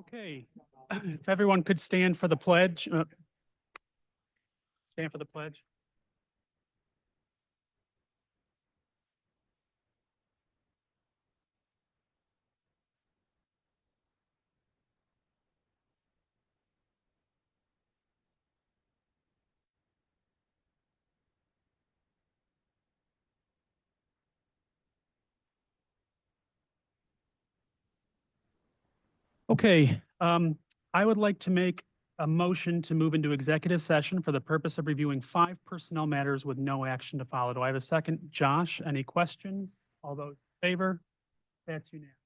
Okay, if everyone could stand for the pledge. Stand for the pledge. Okay, I would like to make a motion to move into executive session for the purpose of reviewing 5 personnel matters with no action to follow. Do I have a second? Josh, any questions? All those in favor? That's unanimous.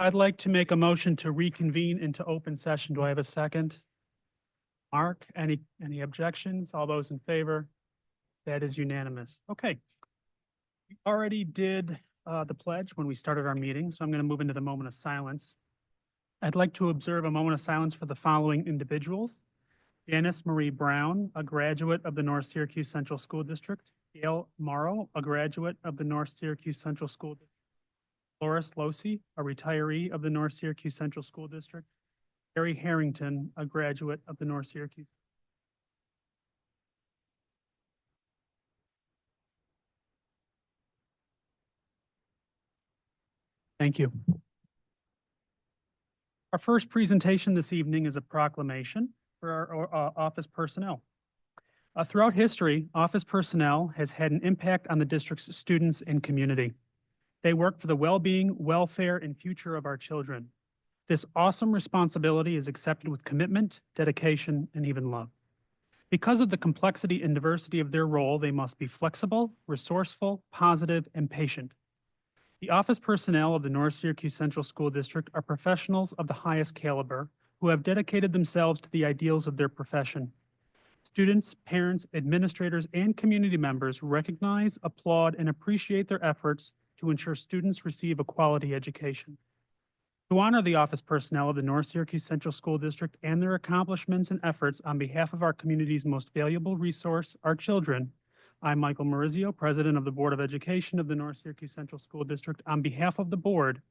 I'd like to make a motion to reconvene into open session. Do I have a second? Mark, any objections? All those in favor? That is unanimous. Okay. We already did the pledge when we started our meeting, so I'm going to move into the moment of silence. I'd like to observe a moment of silence for the following individuals. Janice Marie Brown, a graduate of the North Syracuse Central School District. Gail Morrow, a graduate of the North Syracuse Central School District. Loris Losi, a retiree of the North Syracuse Central School District. Gary Harrington, a graduate of the North Syracuse. Thank you. Our first presentation this evening is a proclamation for our office personnel. Throughout history, office personnel has had an impact on the district's students and community. They work for the well-being, welfare, and future of our children. This awesome responsibility is accepted with commitment, dedication, and even love. Because of the complexity and diversity of their role, they must be flexible, resourceful, positive, and patient. The office personnel of the North Syracuse Central School District are professionals of the highest caliber who have dedicated themselves to the ideals of their profession. Students, parents, administrators, and community members recognize, applaud, and appreciate their efforts to ensure students receive a quality education. To honor the office personnel of the North Syracuse Central School District and their accomplishments and efforts on behalf of our community's most valuable resource, our children, I'm Michael Maurizio, President of the Board of Education of the North Syracuse Central School District. On behalf of the board,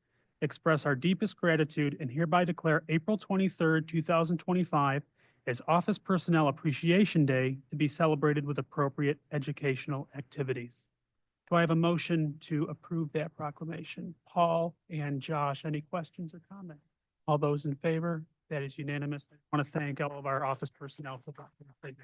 express our deepest gratitude and hereby declare April 23rd, 2025 as Office Personnel Appreciation Day to be celebrated with appropriate educational activities. Do I have a motion to approve that proclamation? Paul and Josh, any questions or comments? All those in favor? That is unanimous. I want to thank all of our office personnel for that.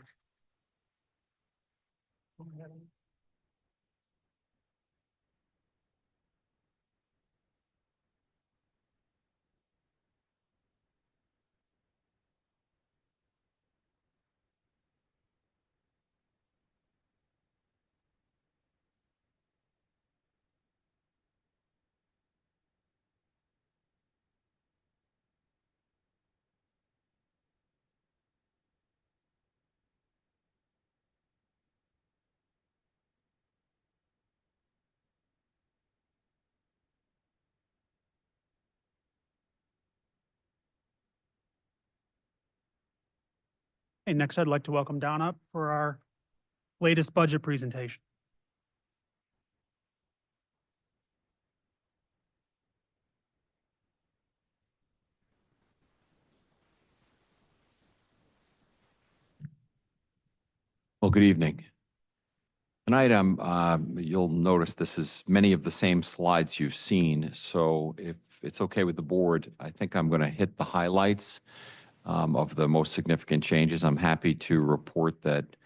Okay, next I'd like to welcome Don up for our latest budget presentation. Well, good evening. Tonight, you'll notice this is many of the same slides you've seen. So if it's okay with the board, I think I'm going to hit the highlights of the most significant changes. I'm happy to report that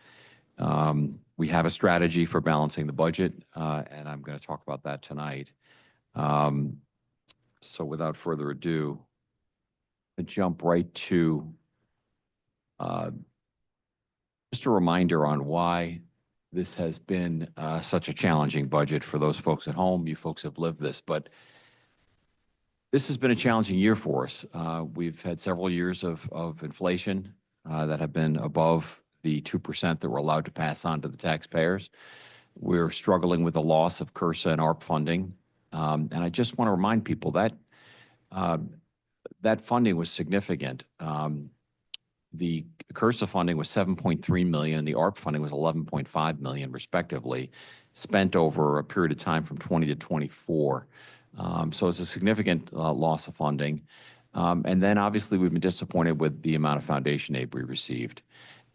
we have a strategy for balancing the budget, and I'm going to talk about that tonight. So without further ado, I jump right to just a reminder on why this has been such a challenging budget for those folks at home. You folks have lived this, but this has been a challenging year for us. We've had several years of inflation that have been above the 2% that we're allowed to pass on to the taxpayers. We're struggling with the loss of CRSA and ARP funding. And I just want to remind people that that funding was significant. The CRSA funding was $7.3 million. The ARP funding was $11.5 million, respectively, spent over a period of time from 20 to 24. So it's a significant loss of funding. And then obviously we've been disappointed with the amount of foundation aid we received.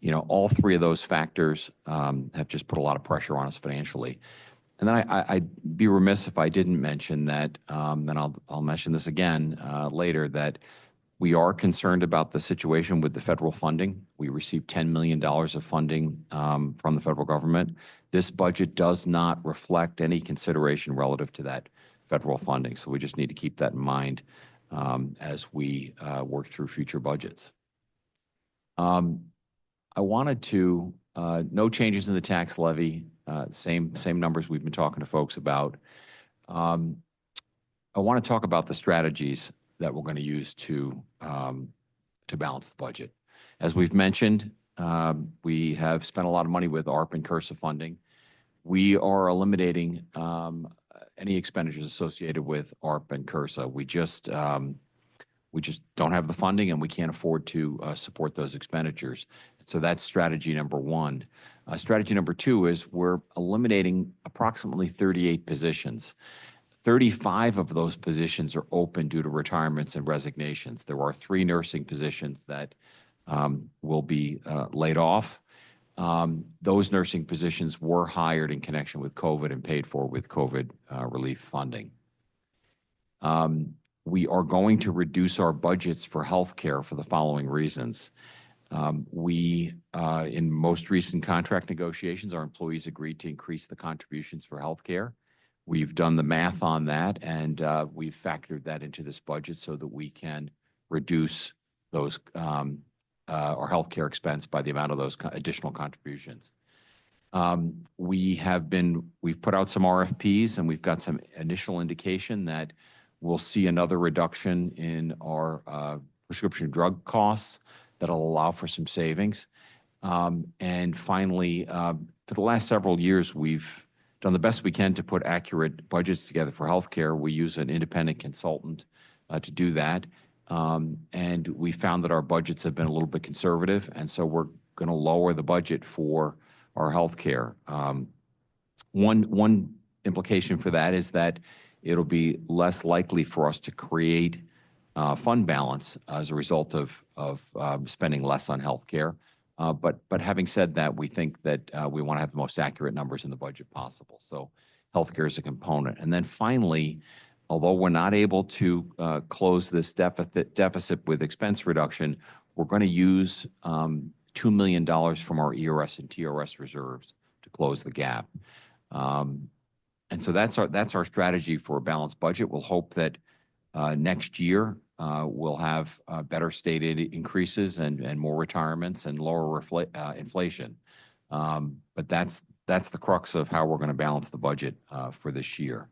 You know, all three of those factors have just put a lot of pressure on us financially. And then I'd be remiss if I didn't mention that, and I'll mention this again later, that we are concerned about the situation with the federal funding. We received $10 million of funding from the federal government. This budget does not reflect any consideration relative to that federal funding. So we just need to keep that in mind as we work through future budgets. I wanted to, no changes in the tax levy, same numbers we've been talking to folks about. I want to talk about the strategies that we're going to use to balance the budget. As we've mentioned, we have spent a lot of money with ARP and CURSA funding. We are eliminating any expenditures associated with ARP and CURSA. We just don't have the funding, and we can't afford to support those expenditures. So that's strategy number one. Strategy number two is we're eliminating approximately 38 positions. 35 of those positions are open due to retirements and resignations. There are 3 nursing positions that will be laid off. Those nursing positions were hired in connection with COVID and paid for with COVID relief funding. We are going to reduce our budgets for healthcare for the following reasons. In most recent contract negotiations, our employees agreed to increase the contributions for healthcare. We've done the math on that, and we've factored that into this budget so that we can reduce those our healthcare expense by the amount of those additional contributions. We've put out some RFPs, and we've got some initial indication that we'll see another reduction in our prescription drug costs that'll allow for some savings. And finally, for the last several years, we've done the best we can to put accurate budgets together for healthcare. We use an independent consultant to do that. And we found that our budgets have been a little bit conservative, and so we're going to lower the budget for our healthcare. One implication for that is that it'll be less likely for us to create fund balance as a result of spending less on healthcare. But having said that, we think that we want to have the most accurate numbers in the budget possible. So healthcare is a component. And then finally, although we're not able to close this deficit with expense reduction, we're going to use $2 million from our ERS and TRS reserves to close the gap. And so that's our strategy for a balanced budget. We'll hope that next year we'll have better stated increases and more retirements and lower inflation. But that's the crux of how we're going to balance the budget for this year.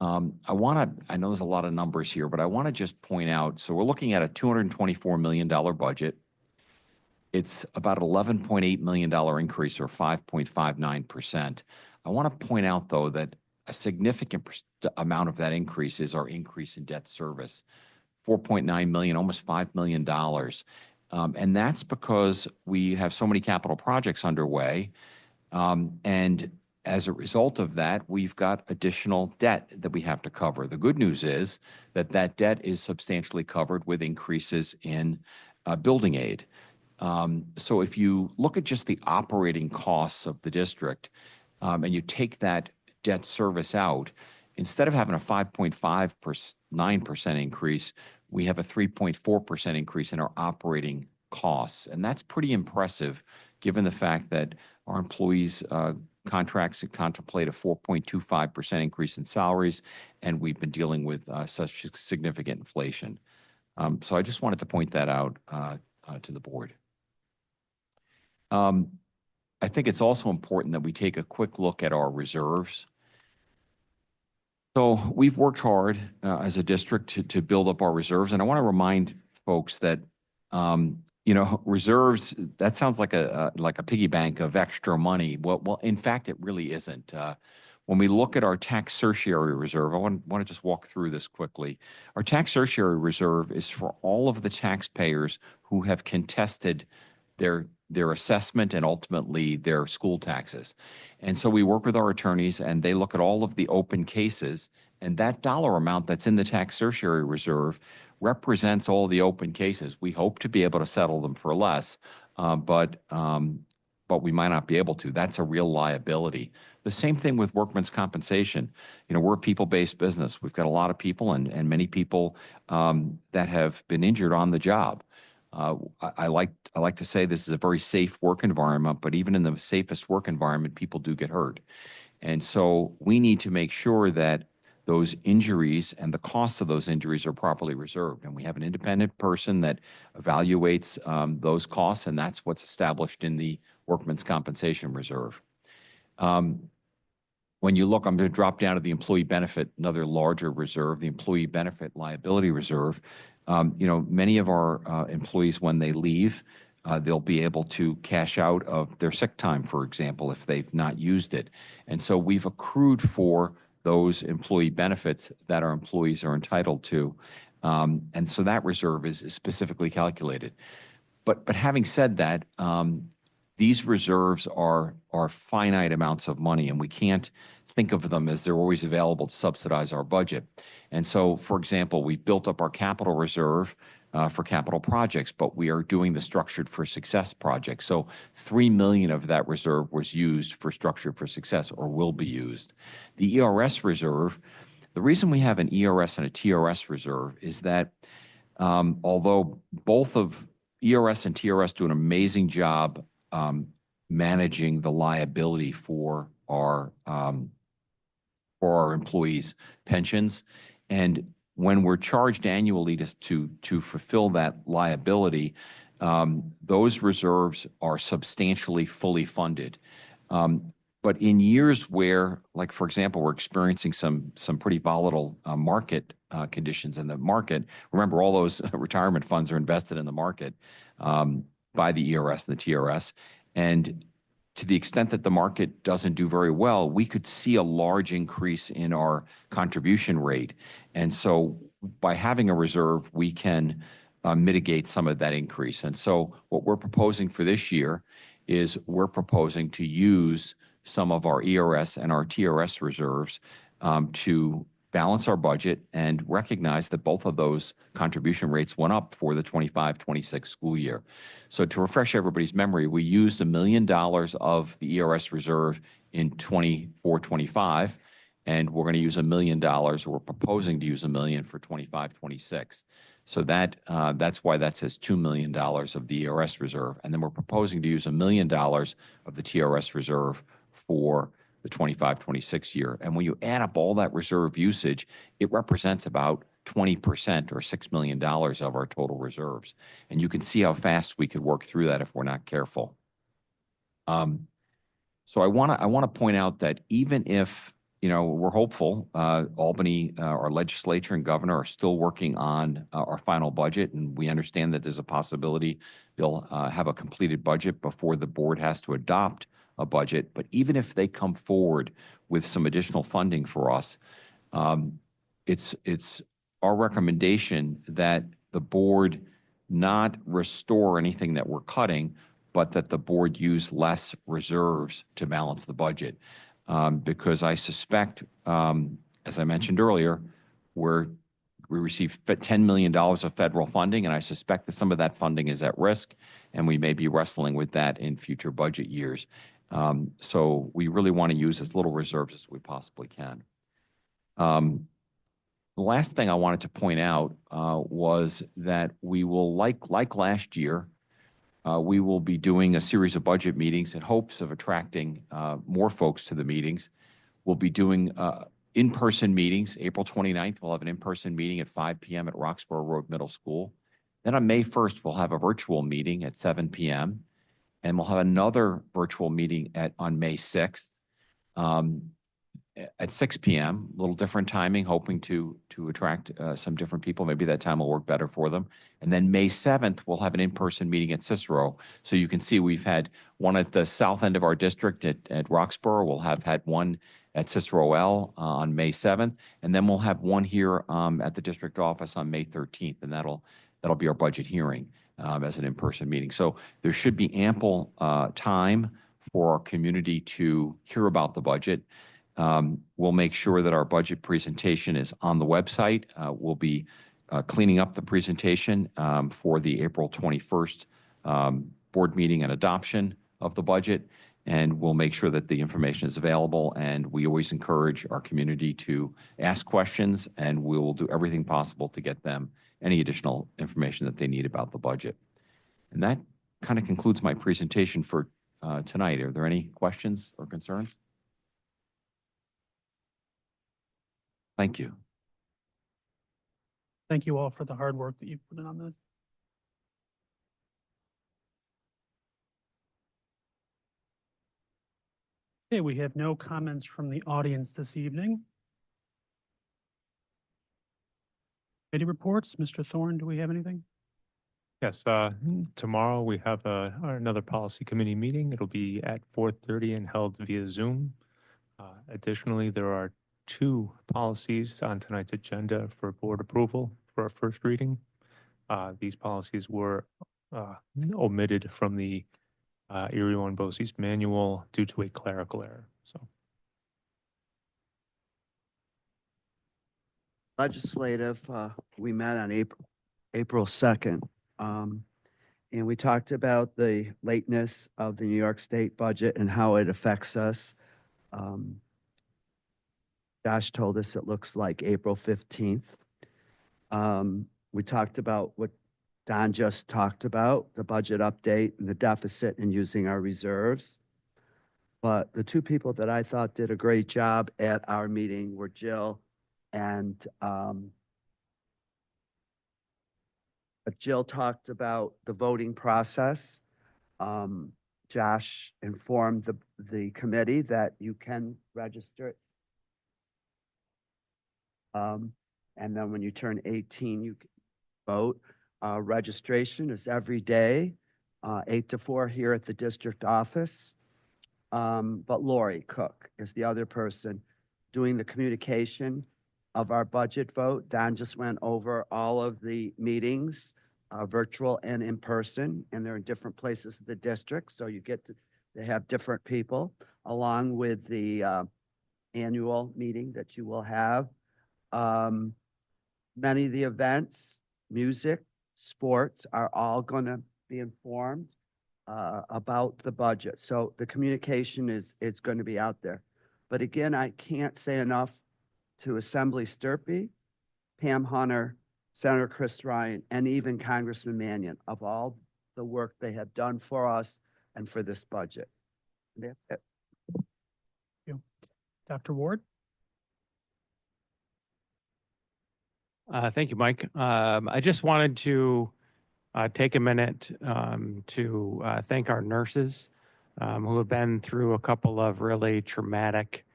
I know there's a lot of numbers here, but I want to just point out, so we're looking at a $224 million budget. It's about an $11.8 million increase, or 5.59%. I want to point out, though, that a significant amount of that increase is our increase in debt service, $4.9 million, almost $5 million. And that's because we have so many capital projects underway. And as a result of that, we've got additional debt that we have to cover. The good news is that that debt is substantially covered with increases in building aid. So if you look at just the operating costs of the district, and you take that debt service out, instead of having a 5.59% increase, we have a 3.4% increase in our operating costs. And that's pretty impressive, given the fact that our employees' contracts contemplate a 4.25% increase in salaries, and we've been dealing with such significant inflation. So I just wanted to point that out to the board. I think it's also important that we take a quick look at our reserves. So we've worked hard as a district to build up our reserves. And I want to remind folks that, reserves, that sounds like a piggy bank of extra money. Well, in fact, it really isn't. When we look at our tax certiorari reserve, I want to just walk through this quickly. Our tax certiorari reserve is for all of the taxpayers who have contested their assessment and ultimately their school taxes. And so we work with our attorneys, and they look at all of the open cases, and that dollar amount that's in the tax certiorari reserve represents all the open cases. We hope to be able to settle them for less, but we might not be able to. That's a real liability. The same thing with workman's compensation. We're a people-based business. We've got a lot of people and many people that have been injured on the job. I like to say this is a very safe work environment, but even in the safest work environment, people do get hurt. And so we need to make sure that those injuries and the costs of those injuries are properly reserved. And we have an independent person that evaluates those costs, and that's what's established in the workman's compensation reserve. when you look, I'm going to drop down to the employee benefit, another larger reserve, the employee benefit liability reserve. Many of our employees, when they leave, they'll be able to cash out of their sick time, for example, if they've not used it. And so we've accrued for those employee benefits that our employees are entitled to. And so that reserve is specifically calculated. But having said that, these reserves are finite amounts of money, and we can't think of them as they're always available to subsidize our budget. And so, for example, we built up our capital reserve for capital projects, but we are doing the Structured for Success project. So $3 million of that reserve was used for Structured for Success, or will be used. The ERS reserve, the reason we have an ERS and a TRS reserve is that although both of ERS and TRS do an amazing job managing the liability for our employees' pensions, and when we're charged annually to fulfill that liability, those reserves are substantially fully funded. But in years where, like, for example, we're experiencing some pretty volatile market conditions in the market, remember, all those retirement funds are invested in the market by the ERS and the TRS. And to the extent that the market doesn't do very well, we could see a large increase in our contribution rate. And so by having a reserve, we can mitigate some of that increase. And so what we're proposing for this year is we're proposing to use some of our ERS and our TRS reserves to balance our budget and recognize that both of those contribution rates went up for the 25-26 school year. So to refresh everybody's memory, we used $1 million of the ERS reserve in 24-25, and we're going to use $1 million, or we're proposing to use $1 million for 25-26. So that's why that says $2 million of the ERS reserve. And then we're proposing to use $1 million of the TRS reserve for the 25-26 year. And when you add up all that reserve usage, it represents about 20% or $6 million of our total reserves. And you can see how fast we could work through that if we're not careful. So I want to point out that even if, we're hopeful, Albany, our legislature and governor are still working on our final budget, and we understand that there's a possibility they'll have a completed budget before the board has to adopt a budget. But even if they come forward with some additional funding for us, it's our recommendation that the board not restore anything that we're cutting, but that the board use less reserves to balance the budget. Because I suspect, as I mentioned earlier, we received $10 million of federal funding, and I suspect that some of that funding is at risk, and we may be wrestling with that in future budget years. So we really want to use as little reserves as we possibly can. The last thing I wanted to point out was that we will, like last year, we will be doing a series of budget meetings in hopes of attracting more folks to the meetings. We'll be doing in-person meetings. April 29th, we'll have an in-person meeting at 5 p.m. at Roxborough Road Middle School. Then on May 1st, we'll have a virtual meeting at 7 p.m. And we'll have another virtual meeting on May 6th at 6 p.m., a little different timing, hoping to attract some different people. Maybe that time will work better for them. And then May 7th, we'll have an in-person meeting at Cicero. So you can see we've had one at the south end of our district at Roxborough. We'll have had one at Cicero L on May 7th. And then we'll have one here at the district office on May 13th. And that'll be our budget hearing as an in-person meeting. So there should be ample time for our community to hear about the budget. We'll make sure that our budget presentation is on the website. We'll be cleaning up the presentation for the April 21st board meeting and adoption of the budget. And we'll make sure that the information is available. And we always encourage our community to ask questions, and we will do everything possible to get them any additional information that they need about the budget. And that kind of concludes my presentation for tonight. Are there any questions or concerns? Thank you. Thank you all for the hard work that you've put in on this. Okay, we have no comments from the audience this evening. Committee reports, Mr. Thorne, do we have anything? Yes, tomorrow we have another policy committee meeting. It'll be at 4:30 and held via Zoom. Additionally, there are two policies on tonight's agenda for board approval for our first reading. These policies were omitted from the Erie One BOCES manual due to a clerical error. So Legislative, we met on April 2nd. And we talked about the lateness of the New York State budget and how it affects us. Josh told us it looks like April 15th. We talked about what Don just talked about, the budget update and the deficit and using our reserves. But the two people that I thought did a great job at our meeting were Jill and Jill talked about the voting process. Josh informed the committee that you can register. And then when you turn 18, you can vote. Registration is every day, 8 to 4 here at the district office. But Lori Cook is the other person doing the communication of our budget vote. Don just went over all of the meetings, virtual and in person, and they're in different places of the district. So you get to they have different people along with the annual meeting that you will have. Many of the events, music, sports are all going to be informed about the budget. So the communication is going to be out there. But again, I can't say enough to Assembly Sturpey, Pam Hunter, Senator Chris Ryan, and even Congressman Mannion of all the work they have done for us and for this budget. And that's it. Dr. Ward? Thank you, Mike. I just wanted to take a minute to thank our nurses who have been through a couple of really traumatic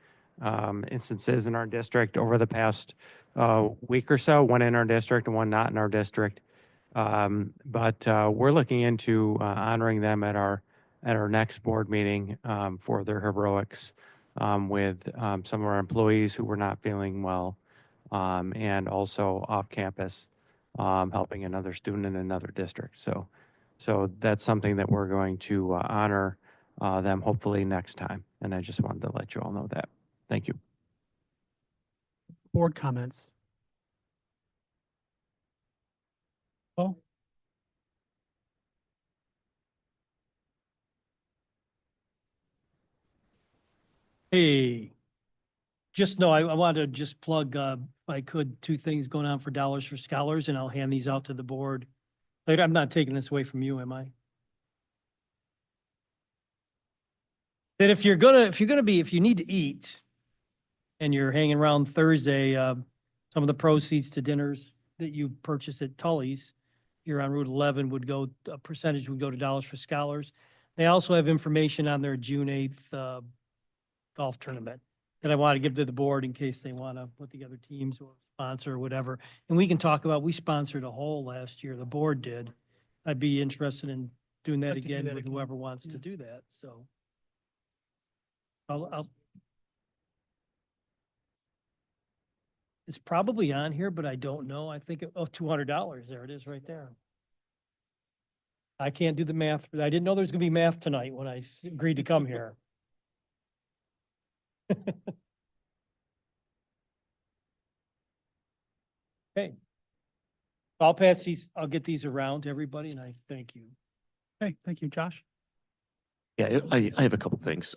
instances in our district over the past week or so, one in our district and one not in our district. But we're looking into honoring them at our next board meeting for their heroics with some of our employees who were not feeling well, and also off campus helping another student in another district. So that's something that we're going to honor them hopefully next time. And I just wanted to let you all know that. Thank you. Board comments? Oh, Hey, just know I wanted to just plug, if I could, two things going on for Dollars for Scholars, and I'll hand these out to the board. Later, I'm not taking this away from you, am I? That if you need to eat and you're hanging around Thursday, some of the proceeds to dinners that you purchase at Tully's here on Route 11 a percentage would go to Dollars for Scholars. They also have information on their June 8th golf tournament that I want to give to the board in case they want to put together teams or sponsor or whatever. And we can talk about, we sponsored a hole last year, the board did. I'd be interested in doing that Like to do again that with again. whoever wants Yeah. to do that, so. I'll, it's probably on here, but I don't know. I think, $200, there it is right there. I can't do the math, but I didn't know there was gonna be math tonight when I agreed to come here. Okay. I'll pass these, I'll get these around to everybody and I thank you. okay, thank you, Josh. Yeah, I have a couple things.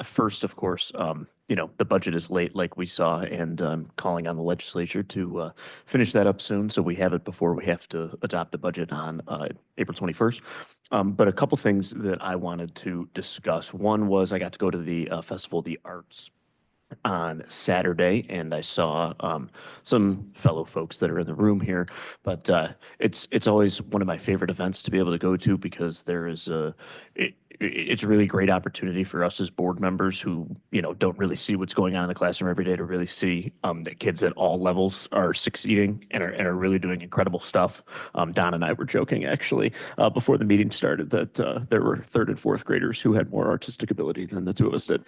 First, of course, the budget is late, like we saw, and calling on the legislature to finish that up soon, so we have it before we have to adopt a budget on April 21st. But a couple things that I wanted to discuss. One was I got to go to the Festival of the Arts on Saturday, and I saw some fellow folks that are in the room here. But it's always one of my favorite events to be able to go to because there is it's a really great opportunity for us as board members who, you know, don't really see what's going on in the classroom every day to really see that kids at all levels are succeeding and are really doing incredible stuff. Don and I were joking actually before the meeting started that there were third and fourth graders who had more artistic ability than the two of us did.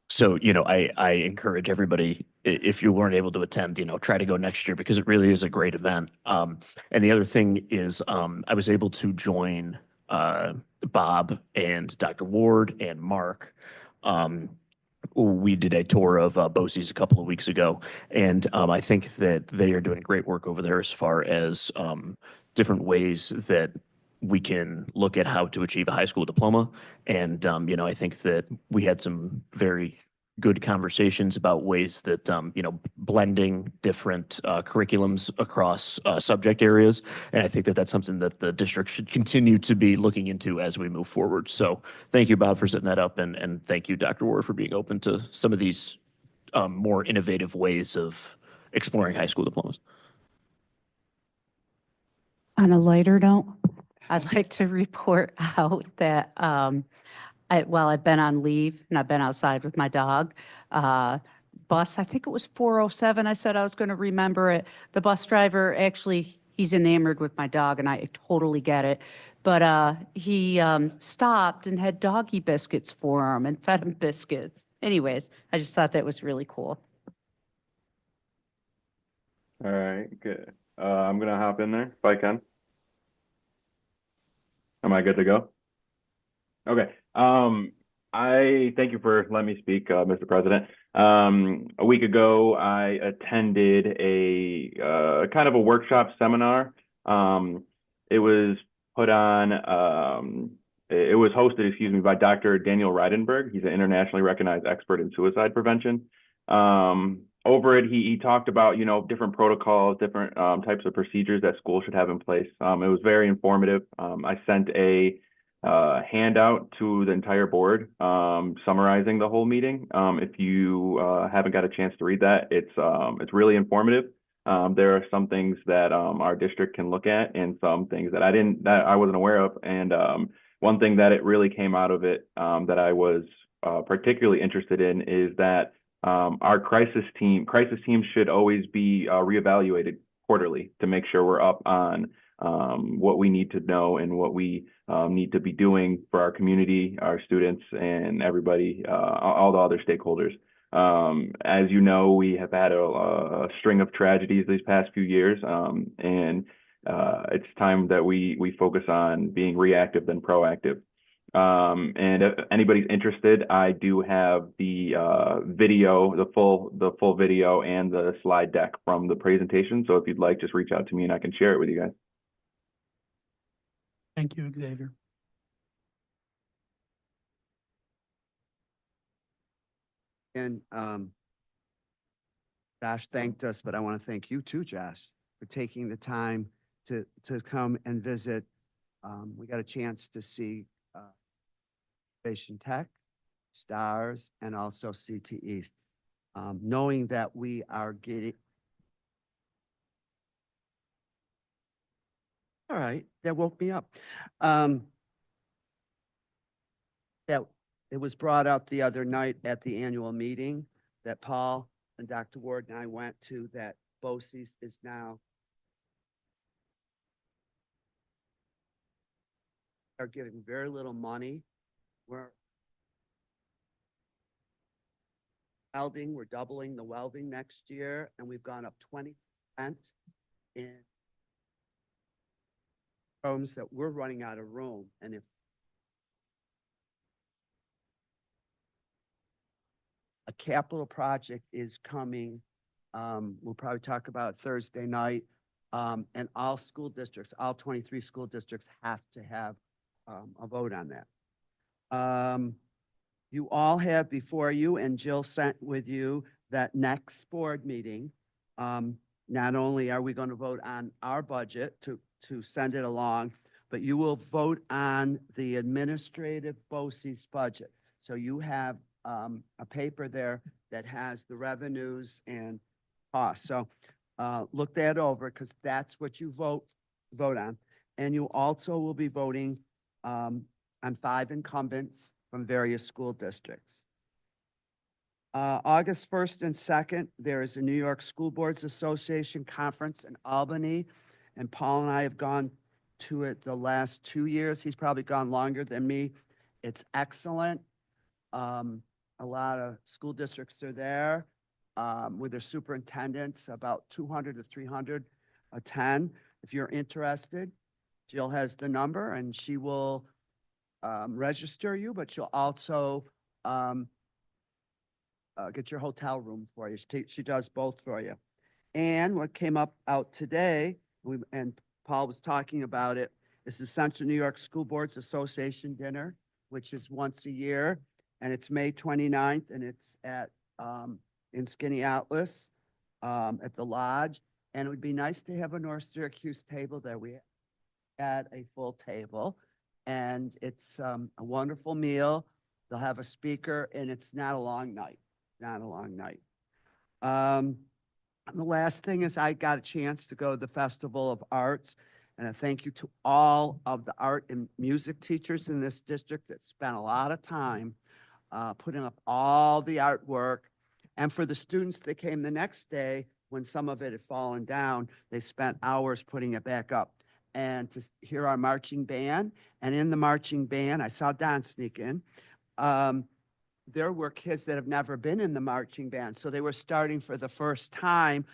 So, you know, I encourage everybody, if you weren't able to attend, you know, try to go next year because it really is a great event. And the other thing is I was able to join Bob and Dr. Ward and Mark. We did a tour of BOCES a couple of weeks ago, and I think that they are doing great work over there as far as different ways that we can look at how to achieve a high school diploma. And, you know, I think that we had some very good conversations about ways that, you know, blending different curriculums across subject areas. And I think that that's something that the district should continue to be looking into as we move forward. So thank you, Bob, for setting that up. And thank you, Dr. Ward, for being open to some of these more innovative ways of exploring high school diplomas. On a lighter note, I'd like to report out that while I've been on leave and I've been outside with my dog, bus, I think it was 407, I said I was going to remember it. The bus driver, actually, he's enamored with my dog, and I totally get it. But he stopped and had doggy biscuits for him and fed him biscuits. Anyways, I just thought that was really cool. All right, good. I'm gonna hop in there if I can. Am I good to go? Okay. I thank you for letting me speak, Mr. President. A week ago, I attended a kind of a workshop seminar. It was put on, it was hosted, excuse me, by Dr. Daniel Reidenberg. He's an internationally recognized expert in suicide prevention. Over it, he talked about, you know, different protocols, different types of procedures that schools should have in place. It was very informative. I sent a handout to the entire board summarizing the whole meeting. If you haven't got a chance to read that, it's really informative. There are some things that our district can look at and some things that I wasn't aware of. And one thing that it really came out of it that I was particularly interested in is that our crisis team should always be reevaluated quarterly to make sure we're up on what we need to know and what we need to be doing for our community, our students, and everybody, all the other stakeholders. As you know, we have had a string of tragedies these past few years, and it's time that we focus on being reactive than proactive. And if anybody's interested, I do have the video, the full video and the slide deck from the presentation. So if you'd like, just reach out to me and I can share it with you guys. Thank you, Xavier. And Josh thanked us, but I want to thank you too, Josh, for taking the time to come and visit. We got a chance to see Innovation Tech, STARS, and also CT East. Knowing that we are getting. All right, that woke me up. That it was brought up the other night at the annual meeting that Paul and Dr. Ward and I went to, that BOCES is now are giving very little money. We're welding, we're doubling the welding next year, and we've gone up 20% in rooms that we're running out of room. And if a capital project is coming, we'll probably talk about it Thursday night, and all school districts, all 23 school districts have to have a vote on that. You all have before you, and Jill sent with you, that next board meeting. Not only are we going to vote on our budget to send it along, but you will vote on the administrative BOCES budget. So you have a paper there that has the revenues and costs. So look that over, because that's what you vote on. And you also will be voting on 5 incumbents from various school districts. August 1st and 2nd, there is a New York School Boards Association conference in Albany, and Paul and I have gone to it the last 2 years. He's probably gone longer than me. It's excellent. A lot of school districts are there with their superintendents, about 200 to 300 attend. If you're interested, Jill has the number and she will register you, but she'll also get your hotel room for you. She does both for you. And what came up out today, and Paul was talking about it, is the Central New York School Boards Association dinner, which is once a year, and it's May 29th, and it's at in Skinny Atlas at the Lodge. And it would be nice to have a North Syracuse table there. We had a full table, and it's a wonderful meal. They'll have a speaker, and it's not a long night. Not a long night. The last thing is I got a chance to go to the Festival of Arts, and a thank you to all of the art and music teachers in this district that spent a lot of time putting up all the artwork. And for the students that came the next day, when some of it had fallen down, they spent hours putting it back up. And to hear our marching band, and in the marching band, I saw Don sneak in. There were kids that have never been in the marching band, so they were starting for the first time,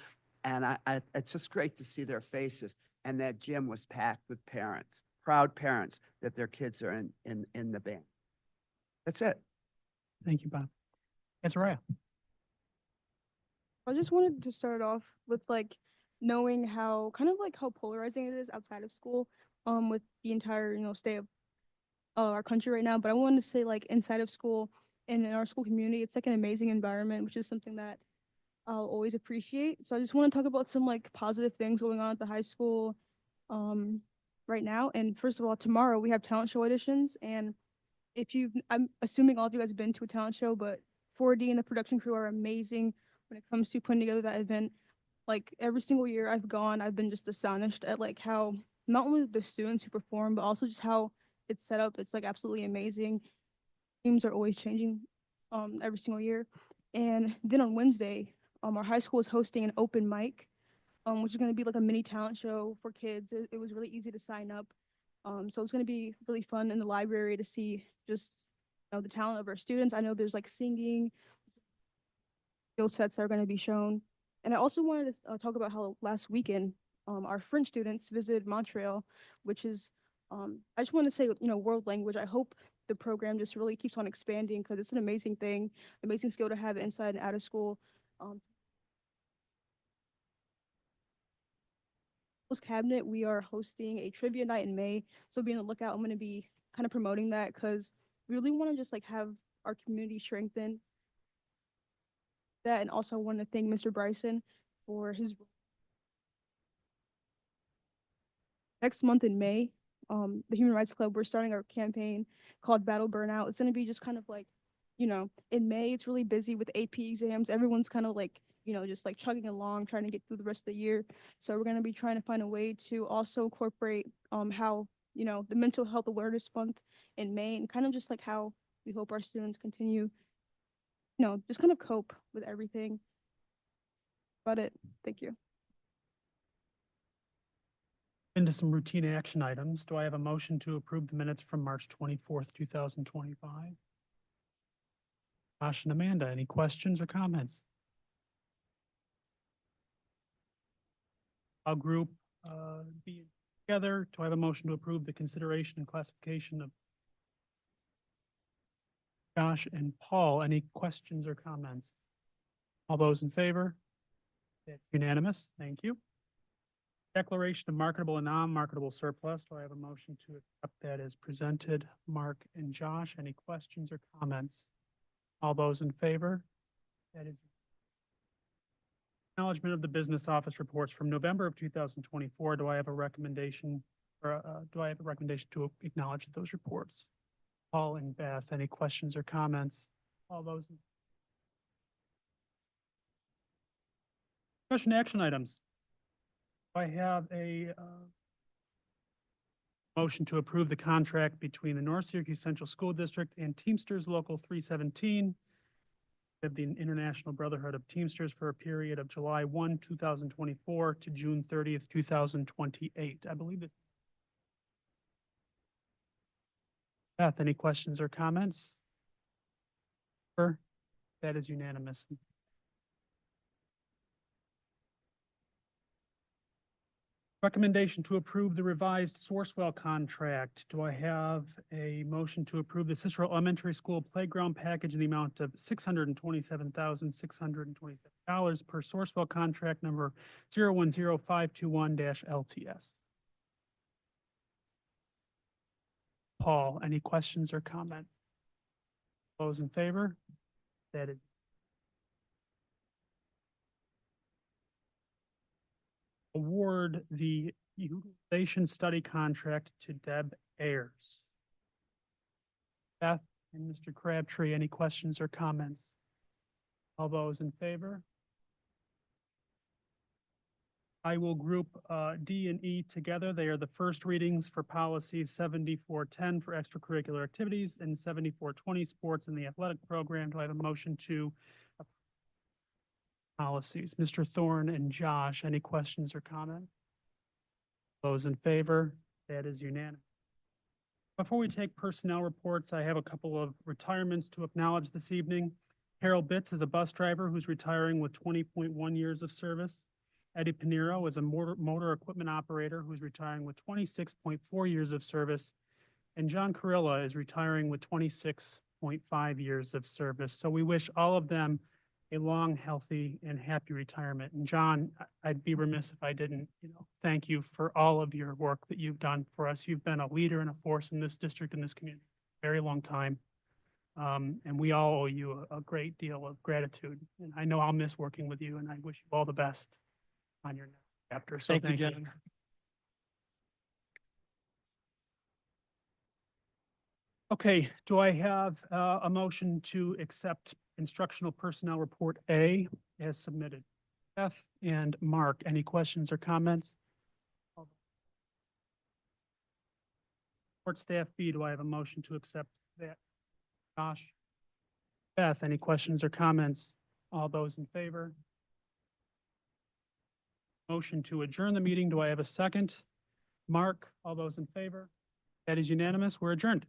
and it's just great to see their faces. And that gym was packed with parents, proud parents that their kids are in the band. That's it. Thank you, Bob. Azariah. I just wanted to start off with like knowing how kind of like how polarizing it is outside of school, with the entire, state of our country right now. But I wanted to say like inside of school and in our school community, it's like an amazing environment, which is something that I'll always appreciate. So I just want to talk about some like positive things going on at the high school right now. And first of all, tomorrow we have talent show auditions. And I'm assuming all of you guys have been to a talent show, but 4D and the production crew are amazing when it comes to putting together that event. Like every single year I've gone, I've been just astonished at like how not only the students who perform, but also just how it's set up. It's like absolutely amazing. Teams are always changing every single year. And then on Wednesday, our high school is hosting an open mic, which is going to be like a mini talent show for kids. It was really easy to sign up. So it's going to be really fun in the library to see just the talent of our students. I know there's like singing skill sets that are going to be shown. And I also wanted to talk about how last weekend our French students visited Montreal, which is, I just want to say, world language. I hope the program just really keeps on expanding because it's an amazing thing, amazing skill to have inside and out of school. Cabinet, we are hosting a trivia night in May, so be on the lookout. I'm going to be kind of promoting that because we really want to just like have our community strengthen that. And also I want to thank Mr. Bryson for his next month in May. The Human Rights Club, we're starting our campaign called Battle Burnout. It's going to be just kind of like, in May, it's really busy with AP exams. Everyone's kind of like, just like chugging along, trying to get through the rest of the year. So we're going to be trying to find a way to also incorporate how, the Mental Health Awareness Month in May, and kind of just like how we hope our students continue, just kind of cope with everything. About it. Thank you. Into some routine action items. Do I have a motion to approve the minutes from March 24th, 2025? Josh and Amanda, any questions or comments? I'll group be together. Do I have a motion to approve the consideration and classification of Josh and Paul? Any questions or comments? All those in favor? It's unanimous. Thank you. Declaration of marketable and non-marketable surplus. Do I have a motion to accept that as presented? Mark and Josh, any questions or comments? All those in favor? That is acknowledgement of the business office reports from November of 2024. Do I have a recommendation to acknowledge those reports? Paul and Beth, any questions or comments? All those. Discussion action items. I have a Motion to approve the contract between the North Syracuse Central School District and Teamsters Local 317 of the International Brotherhood of Teamsters for a period of July 1, 2024 to June 30th, 2028. I believe it. Beth, any questions or comments? That is unanimous. Recommendation to approve the revised Sourcewell contract. Do I have a motion to approve the Cicero Elementary School playground package in the amount of $627,627 per Sourcewell contract number 010521-LTS? Paul, any questions or comments? Those in favor? That is. Award the utilization study contract to Deb Ayers. Beth and Mr. Crabtree, any questions or comments? All those in favor? I will group D and E together. They are the first readings for policies 7410 for extracurricular activities and 7420 sports in the athletic program. Do I have a motion to policies? Mr. Thorne and Josh, any questions or comments? Those in favor? That is unanimous. Before we take personnel reports, I have a couple of retirements to acknowledge this evening. Harold Bitts is a bus driver who's retiring with 20.1 years of service. Eddie Pinero is a motor equipment operator who's retiring with 26.4 years of service. And John Carilla is retiring with 26.5 years of service. So we wish all of them a long, healthy, and happy retirement. And John, I'd be remiss if I didn't, thank you for all of your work that you've done for us. You've been a leader and a force in this district and this community, very long time. And we all owe you a great deal of gratitude. And I know I'll miss working with you, and I wish you all the best on your next chapter. So Thank you, gentlemen. Okay, do I have a motion to accept instructional personnel report A as submitted? Beth and Mark, any questions or comments? Report staff B, do I have a motion to accept that? Josh? Beth, any questions or comments? All those in favor? Motion to adjourn the meeting, do I have a second? Mark, all those in favor? That is unanimous, we're adjourned.